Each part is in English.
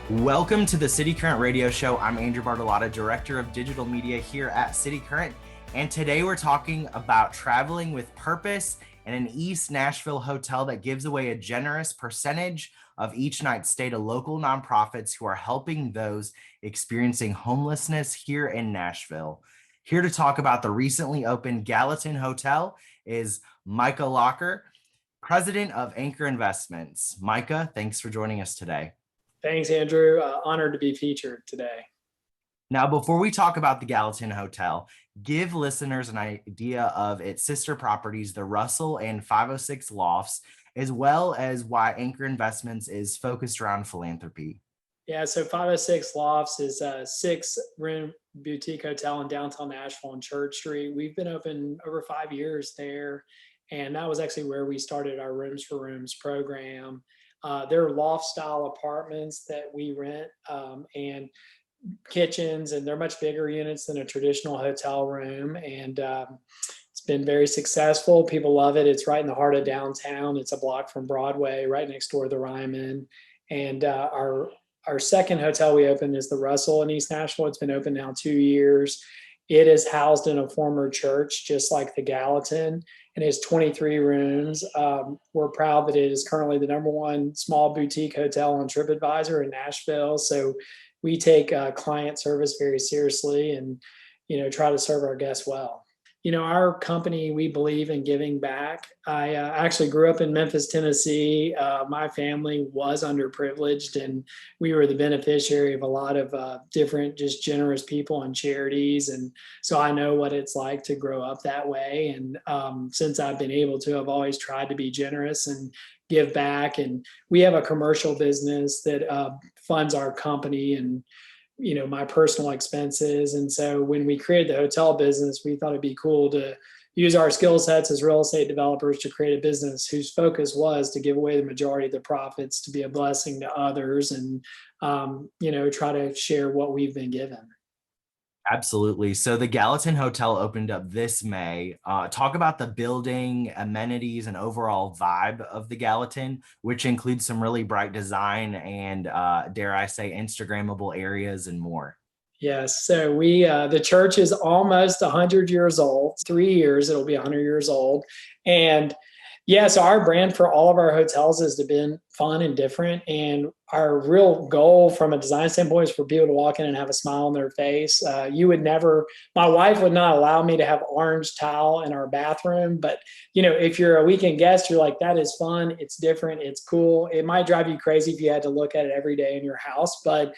Welcome to the cityCURRENT radio show. I'm Andrew Bartolotta, Director of Digital Media here at cityCURRENT. And today we're talking about traveling with purpose in an East Nashville hotel that gives away a generous percentage of each night's stay to local nonprofits who are helping those experiencing homelessness here in Nashville. Here to talk about the recently opened Gallatin Hotel is Micah Lacher, President of Anchor Investments. Micah, thanks for joining us today. Thanks, Andrew. Honored to be featured today. Now, before we talk about the Gallatin Hotel, give listeners an idea of its sister properties, the Russell and 506 Lofts, as well as why Anchor Investments is focused around philanthropy. Yeah, so 506 Lofts is a 6-room boutique hotel in downtown Nashville on Church Street. We've been open over 5 years there, and that was actually where we started our Rooms for Rooms program. They're loft-style apartments that we rent and kitchens, and they're much bigger units than a traditional hotel room. And it's been very successful. People love it. It's right in the heart of downtown. It's a block from Broadway, right next door to the Ryman. And our second hotel we opened is the Russell in East Nashville. It's been open now 2 years. It is housed in a former church, just like the Gallatin, and it's 23 rooms. We're proud that it is currently the #1 small boutique hotel on TripAdvisor in Nashville. So we take client service very seriously and, try to serve our guests well. Our company, we believe in giving back. I actually grew up in Memphis, Tennessee. My family was underprivileged, and we were the beneficiary of a lot of different, just generous people and charities. And so I know what it's like to grow up that way. And since I've been able to, I've always tried to be generous and give back. And we have a commercial business that funds our company and my personal expenses. And so when we created the hotel business, we thought it'd be cool to use our skill sets as real estate developers to create a business whose focus was to give away the majority of the profits to be a blessing to others and, try to share what we've been given. Absolutely. So the Gallatin Hotel opened up this May. Talk about the building, amenities, and overall vibe of the Gallatin, which includes some really bright design and, dare I say, Instagrammable areas and more. Yes. So the church is almost 100 years old. 3 years, it'll be 100 years old. And yeah, so our brand for all of our hotels has been fun and different. And our real goal from a design standpoint is for people to walk in and have a smile on their face. My wife would not allow me to have orange tile in our bathroom. But, if you're a weekend guest, you're like, that is fun. It's different. It's cool. It might drive you crazy if you had to look at it every day in your house. But,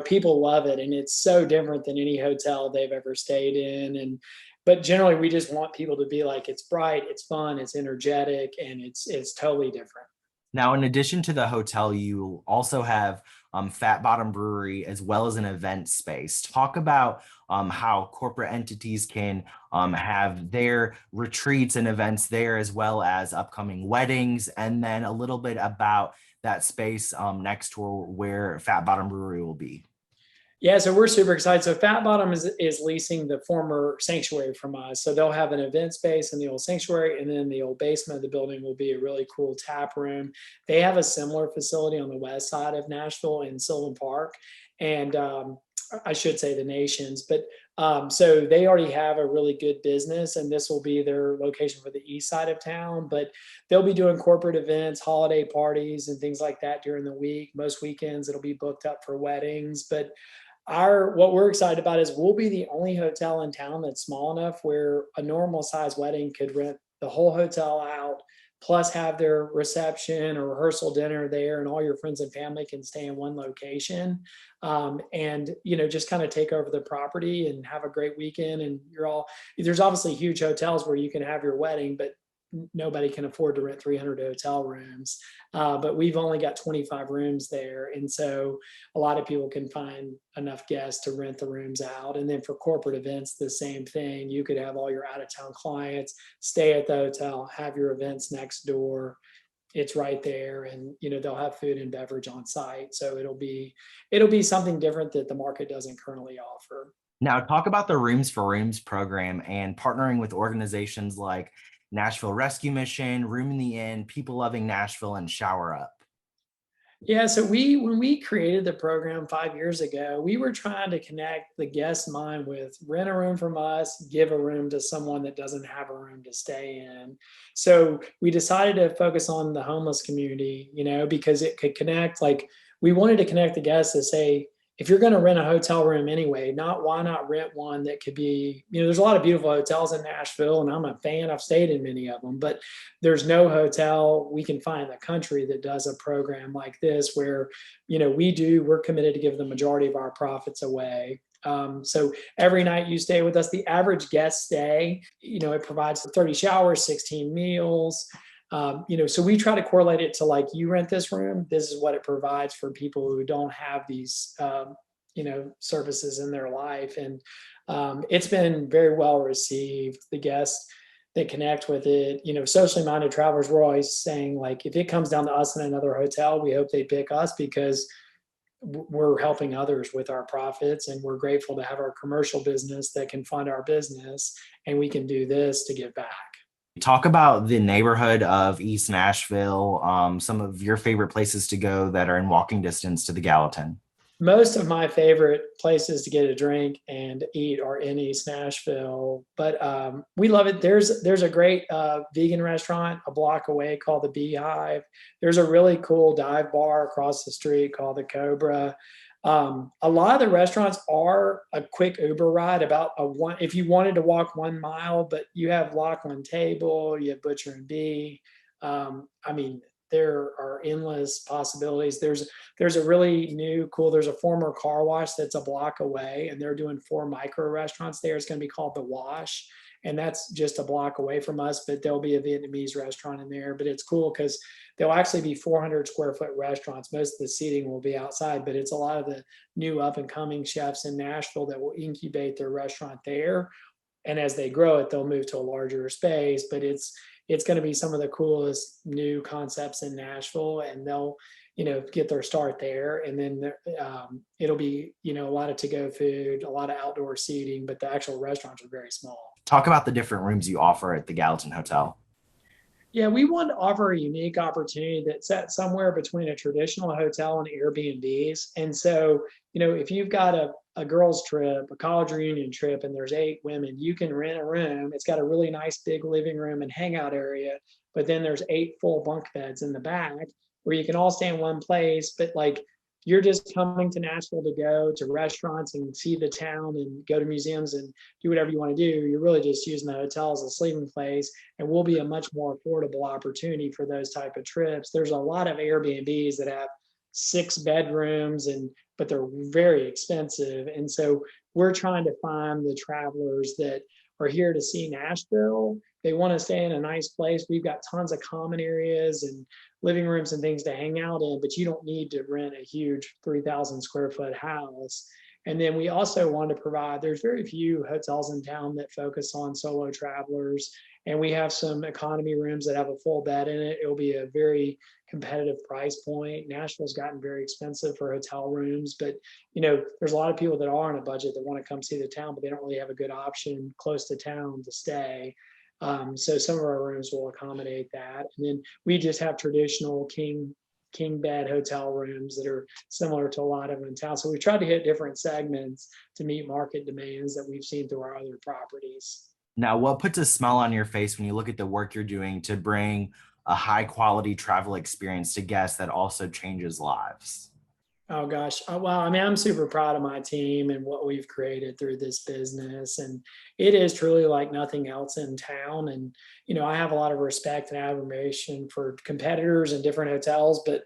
people love it. And it's so different than any hotel they've ever stayed in. But generally, we just want people to be like, it's bright, it's fun, it's energetic, and it's totally different. Now, in addition to the hotel, you also have Bottom Brewery as well as an event space. Talk about how corporate entities can have their retreats and events there, as well as upcoming weddings, and then a little bit about that space next to where Bottom Brewery will be. Yeah, so we're super excited. So Fat Bottom is leasing the former sanctuary from us. So they'll have an event space in the old sanctuary, and then the old basement of the building will be a really cool tap room. They have a similar facility on the west side of Nashville in Sylvan Park, and I should say the Nations. But so they already have a really good business, and this will be their location for the east side of town. But they'll be doing corporate events, holiday parties, and things like that during the week. Most weekends it'll be booked up for weddings, but what we're excited about is we'll be the only hotel in town that's small enough where a normal size wedding could rent the whole hotel out, plus have their reception or rehearsal dinner there, and all your friends and family can stay in one location. And just kind of take over the property and have a great weekend. And there's obviously huge hotels where you can have your wedding, but nobody can afford to rent 300 hotel rooms. But we've only got 25 rooms there. And so a lot of people can find enough guests to rent the rooms out. And then for corporate events, the same thing. You could have all your out of town clients stay at the hotel, have your events next door. It's right there, and they'll have food and beverage on site. So it'll be something different that the market doesn't currently offer. Now, talk about the Rooms for Rooms program and partnering with organizations like Nashville Rescue Mission, Room in the Inn, People Loving Nashville, and Shower Up. Yeah, so when we created the program 5 years ago, we were trying to connect the guest mind with rent a room from us, give a room to someone that doesn't have a room to stay in. So we decided to focus on the homeless community, because it could connect. Like we wanted to connect the guests to say, if you're going to rent a hotel room anyway, why not rent one that could be, there's a lot of beautiful hotels in Nashville, and I'm a fan. I've stayed in many of them, but there's no hotel we can find in the country that does a program like this where we're committed to give the majority of our profits away. So every night you stay with us, the average guest stay, it provides 30 showers, 16 meals. So we try to correlate it to, like, you rent this room, this is what it provides for people who don't have these services in their life. And it's been very well received. The guests that connect with it, socially minded travelers, we're always saying, like, if it comes down to us in another hotel, we hope they pick us because we're helping others with our profits, and we're grateful to have our commercial business that can fund our business, and we can do this to give back. Talk about the neighborhood of East Nashville, some of your favorite places to go that are in walking distance to the Gallatin. Most of my favorite places to get a drink and eat are in East Nashville, but we love it. There's a great vegan restaurant a block away called the Beehive. There's a really cool dive bar across the street called the Cobra. A lot of the restaurants are a quick Uber ride, about a one. If you wanted to walk 1 mile, but you have Lachlan Table, you have Butcher and Bee. I mean, there are endless possibilities. There's a really new cool. There's a former car wash that's a block away, and they're doing 4 micro restaurants there. It's going to be called the Wash, and that's just a block away from us. But there'll be a Vietnamese restaurant in there. But it's cool because there'll actually be 400 square foot restaurants. Most of the seating will be outside, but it's a lot of the new up and coming chefs in Nashville that will incubate their restaurant there. And as they grow it, they'll move to a larger space. But it's going to be some of the coolest new concepts in Nashville, and they'll get their start there. And then it'll be a lot of to-go food, a lot of outdoor seating, but the actual restaurants are very small. Talk about the different rooms you offer at the Gallatin Hotel. Yeah, we want to offer a unique opportunity that's at somewhere between a traditional hotel and Airbnbs. And so, if you've got a girls' trip, a college reunion trip, and there's 8 women, you can rent a room. It's got a really nice big living room and hangout area, but then there's 8 full bunk beds in the back where you can all stay in one place. But, like, you're just coming to Nashville to go to restaurants and see the town and go to museums and do whatever you want to do. You're really just using the hotel as a sleeping place, and will be a much more affordable opportunity for those type of trips. There's a lot of Airbnbs that have 6 bedrooms, but they're very expensive. And so we're trying to find the travelers that are here to see Nashville. They want to stay in a nice place. We've got tons of common areas and living rooms and things to hang out in, but you don't need to rent a huge 3,000 square foot house. And then we also want to provide, there's very few hotels in town that focus on solo travelers. And we have some economy rooms that have a full bed in it. It'll be a very competitive price point. Nashville's gotten very expensive for hotel rooms, but there's a lot of people that are on a budget that want to come see the town, but they don't really have a good option close to town to stay. So some of our rooms will accommodate that. And then we just have traditional king bed hotel rooms that are similar to a lot of them in town. So we tried to hit different segments to meet market demands that we've seen through our other properties. Now, what puts a smile on your face when you look at the work you're doing to bring a high quality travel experience to guests that also changes lives? Oh gosh. Well, I mean, I'm super proud of my team and what we've created through this business. And it is truly like nothing else in town. And, I have a lot of respect and admiration for competitors and different hotels, but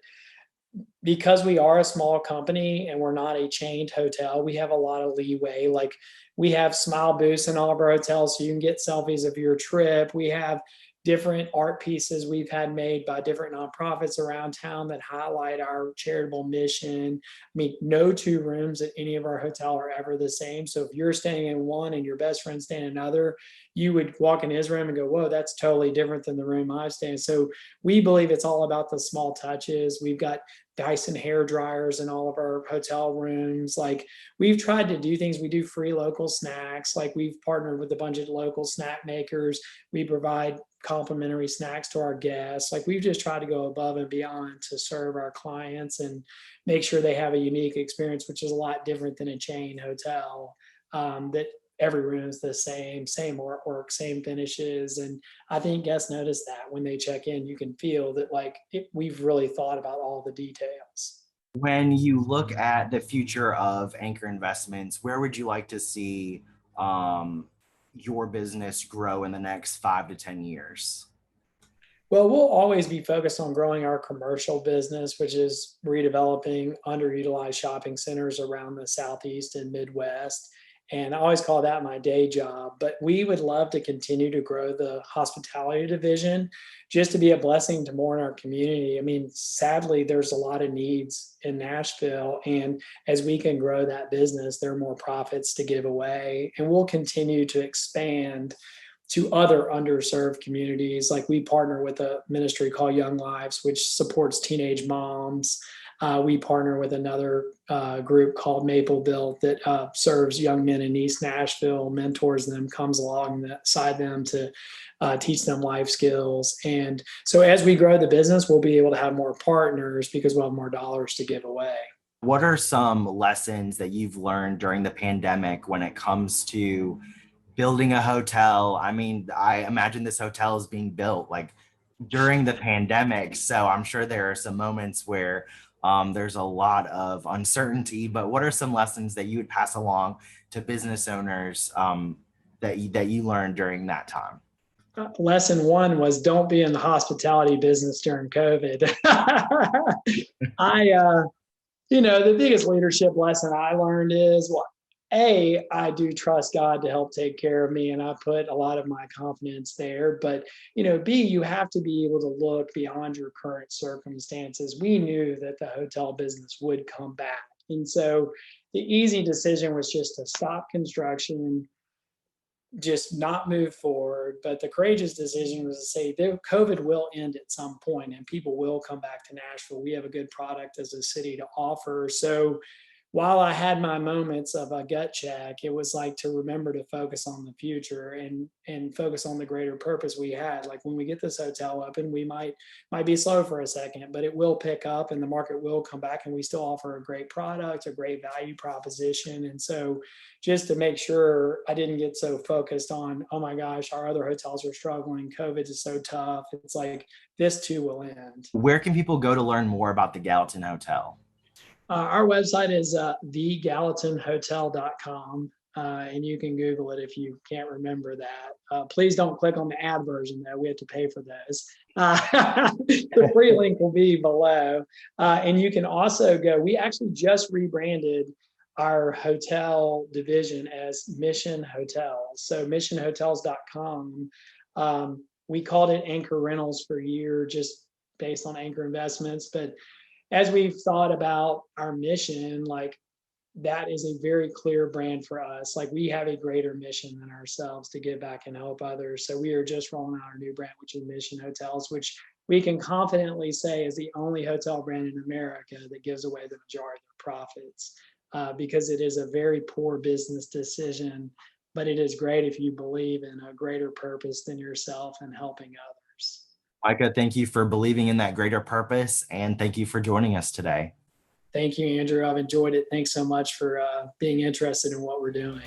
because we are a small company and we're not a chained hotel, we have a lot of leeway. Like, we have smile booths in all of our hotels so you can get selfies of your trip. We have different art pieces we've had made by different nonprofits around town that highlight our charitable mission. I mean, no 2 rooms at any of our hotel are ever the same. So if you're staying in one and your best friend's staying in another, you would walk in his room and go, whoa, that's totally different than the room I stay in. So we believe it's all about the small touches. We've got Dyson hair dryers in all of our hotel rooms. Like, we've tried to do things. We do free local snacks. Like, we've partnered with a bunch of local snack makers. We provide complimentary snacks to our guests. Like we've just tried to go above and beyond to serve our clients and make sure they have a unique experience, which is a lot different than a chain hotel. That every room is the same artwork, same finishes. And I think guests notice that when they check in, you can feel that we've really thought about all the details. When you look at the future of Anchor Investments, where would you like to see um, your business grow in the next 5 to 10 years? Well, we'll always be focused on growing our commercial business, which is redeveloping underutilized shopping centers around the Southeast and Midwest. And I always call that my day job. But we would love to continue to grow the hospitality division just to be a blessing to more in our community. I mean, sadly, there's a lot of needs in Nashville. And as we can grow that business, there are more profits to give away. And we'll continue to expand to other underserved communities. Like we partner with a ministry called Young Lives, which supports teenage moms. We partner with another group called Maple Built that serves young men in East Nashville, mentors them, comes alongside them to teach them life skills. And so as we grow the business, we'll be able to have more partners because we'll have more dollars to give away. What are some lessons that you've learned during the pandemic when it comes to building a hotel? I mean, I imagine this hotel is being built like during the pandemic. So I'm sure there are some moments where there's a lot of uncertainty, but what are some lessons that you would pass along to business owners that you learned during that time? Lesson one was don't be in the hospitality business during COVID. The biggest leadership lesson I learned is, well, A, I do trust God to help take care of me, and I put a lot of my confidence there. But, B, you have to be able to look beyond your current circumstances. We knew that the hotel business would come back. And so the easy decision was just to stop construction, just not move forward. But the courageous decision was to say COVID will end at some point and people will come back to Nashville. We have a good product as a city to offer. So while I had my moments of a gut check, it was like to remember to focus on the future and focus on the greater purpose we had. Like when we get this hotel open, we might be slow for a second, but it will pick up and the market will come back, and we still offer a great product, a great value proposition. And so just to make sure I didn't get so focused on, oh my gosh, our other hotels are struggling, COVID is so tough. It's like this too will end. Where can people go to learn more about the Gallatin Hotel? Our website is thegallatinhotel.com, and you can Google it if you can't remember that. Please don't click on the ad version, though. We have to pay for those. The free link will be below. And you can also go, we actually just rebranded our hotel division as Mission Hotels. So missionhotels.com. We called it Anchor Rentals for a year, just based on Anchor Investments. But as we've thought about our mission, like that is a very clear brand for us. Like we have a greater mission than ourselves to give back and help others. So we are just rolling out our new brand, which is Mission Hotels, which we can confidently say is the only hotel brand in America that gives away the majority of profits, because it is a very poor business decision, but it is great if you believe in a greater purpose than yourself and helping others. Micah, thank you for believing in that greater purpose, and thank you for joining us today. Thank you, Andrew. I've enjoyed it. Thanks so much for being interested in what we're doing.